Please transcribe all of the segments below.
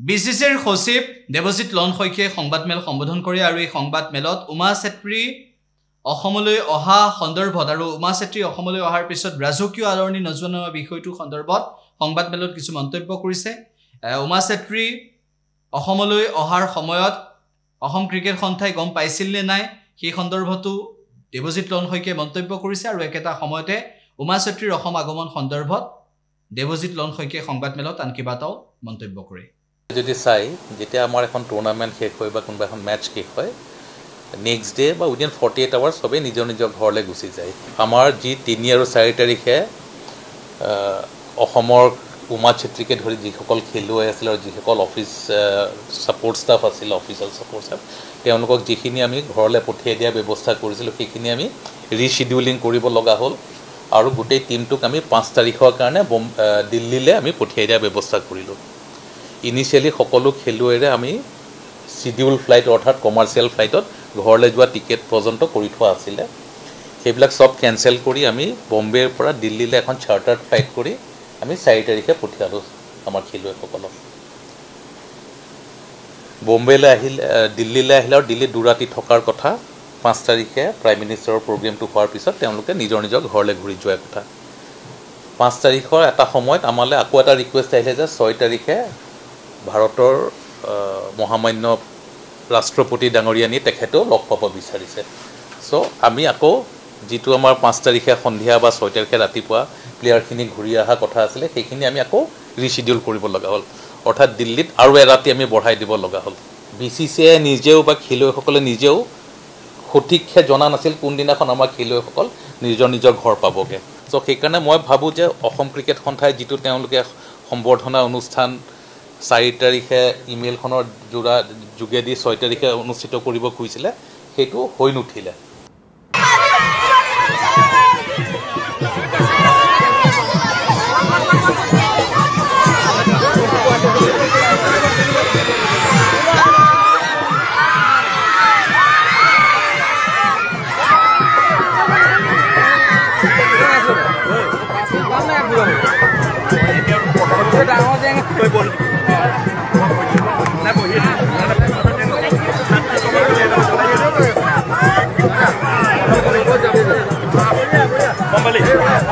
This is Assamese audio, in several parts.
বিসিসিৰ সচিব দেৱজিৎ লন শইকীয়াই সংবাদমেল সম্বোধন কৰি আৰু এই সংবাদমেলত উমা চেত্ৰী অসমলৈ অহা সন্দৰ্ভত আৰু উমা চেত্ৰী অসমলৈ অহাৰ পিছত ৰাজকীয় আদৰণি নজনোৱা বিষয়টো সন্দৰ্ভত সংবাদমেলত কিছু মন্তব্য কৰিছে। উমা চেত্ৰী অসমলৈ অহাৰ সময়ত অসম ক্ৰিকেট সন্থাই গম পাইছিল নে নাই সেই সন্দৰ্ভতো দেৱজিৎ লন শইকীয়াই মন্তব্য কৰিছে আৰু একেটা সময়তে উমা চেত্ৰীৰ অসম আগমন সন্দৰ্ভত দেৱজিৎ লন শইকীয়াই সংবাদমেলত আন কেইবাটাও মন্তব্য কৰে। যদি চাই যেতিয়া আমাৰ এখন টুৰ্ণামেণ্ট শেষ হয় বা কোনোবা এখন মেচ শেষ হয় নেক্সট ডে বা উইদিন 48 আৱাৰ্ছ সবেই নিজৰ নিজৰ ঘৰলৈ গুচি যায়। আমাৰ যি 3 আৰু 4 তাৰিখে অসমৰ উমা চেত্ৰীকে ধৰি যিসকল খেলুৱৈ আছিল আৰু যিসকল অফিচ ছাপৰ্ট ষ্টাফ আছিল অফিচিয়েল ছাপৰ্ট ষ্টাফ তেওঁলোকক যিখিনি আমি ঘৰলৈ পঠিয়াই দিয়া ব্যৱস্থা কৰিছিলোঁ সেইখিনি আমি ৰিচিডিউলিং কৰিব লগা হ'ল আৰু গোটেই টিমটোক আমি 5 তাৰিখৰ কাৰণে দিল্লীলৈ আমি পঠিয়াই দিয়া ব্যৱস্থা কৰিলোঁ। ইনিচিয়েলি সকলো খেলুৱৈৰে আমি শিডিউল ফ্লাইট অৰ্থাৎ কমাৰ্চিয়েল ফ্লাইটত ঘৰলৈ যোৱা টিকেট পৰ্যন্ত কৰি থোৱা আছিলে। সেইবিলাক সব কেঞ্চেল কৰি আমি বম্বেৰ পৰা দিল্লীলৈ এখন চাৰ্টাৰ্ড ফ্লাইট কৰি আমি 4 তাৰিখে পঠিয়ালোঁ আমাৰ খেলুৱৈসকলক। বম্বেলৈ আহিলে দিল্লীলৈ আহিলে আৰু দিল্লীত 2 ৰাতি থকাৰ কথা। 5 তাৰিখে প্ৰাইম মিনিষ্টাৰৰ প্ৰগ্ৰেমটো হোৱাৰ পিছত তেওঁলোকে নিজৰ নিজৰ ঘৰলৈ ঘূৰি যোৱাৰ কথা। 5 তাৰিখৰ এটা সময়ত আমালৈ আকৌ এটা ৰিকুৱেষ্ট আহিলে যে 6 তাৰিখে ভাৰতৰ মহামান্য ৰাষ্ট্ৰপতি ডাঙৰীয়ানী তেখেতেও লগ পাব বিচাৰিছে। চ' আমি আকৌ যিটো আমাৰ 5 তাৰিখে সন্ধিয়া বা 6 তাৰিখে ৰাতিপুৱা প্লেয়াৰখিনি ঘূৰি অহা কথা আছিলে সেইখিনি আমি আকৌ ৰিচিডিউল কৰিব লগা হ'ল। অৰ্থাৎ দিল্লীত আৰু এৰাতি আমি বঢ়াই দিব লগা হ'ল। বিচিচিআই নিজেও বা খেলুৱৈসকলে নিজেও সঠিককৈ জনা নাছিল কোনদিনাখন আমাৰ খেলুৱৈসকল নিজৰ নিজৰ ঘৰ পাবগৈ। চ' সেইকাৰণে মই ভাবোঁ যে অসম ক্ৰিকেট সন্থাই যিটো তেওঁলোকে সম্বৰ্ধনা অনুষ্ঠান 4 তাৰিখে ইমেইলখনৰ যোগেদি 6 তাৰিখে অনুষ্ঠিত কৰিব খুজিছিলে সেইটো হৈ নুঠিলে।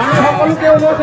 আমি সকলোকে অনুৰোধ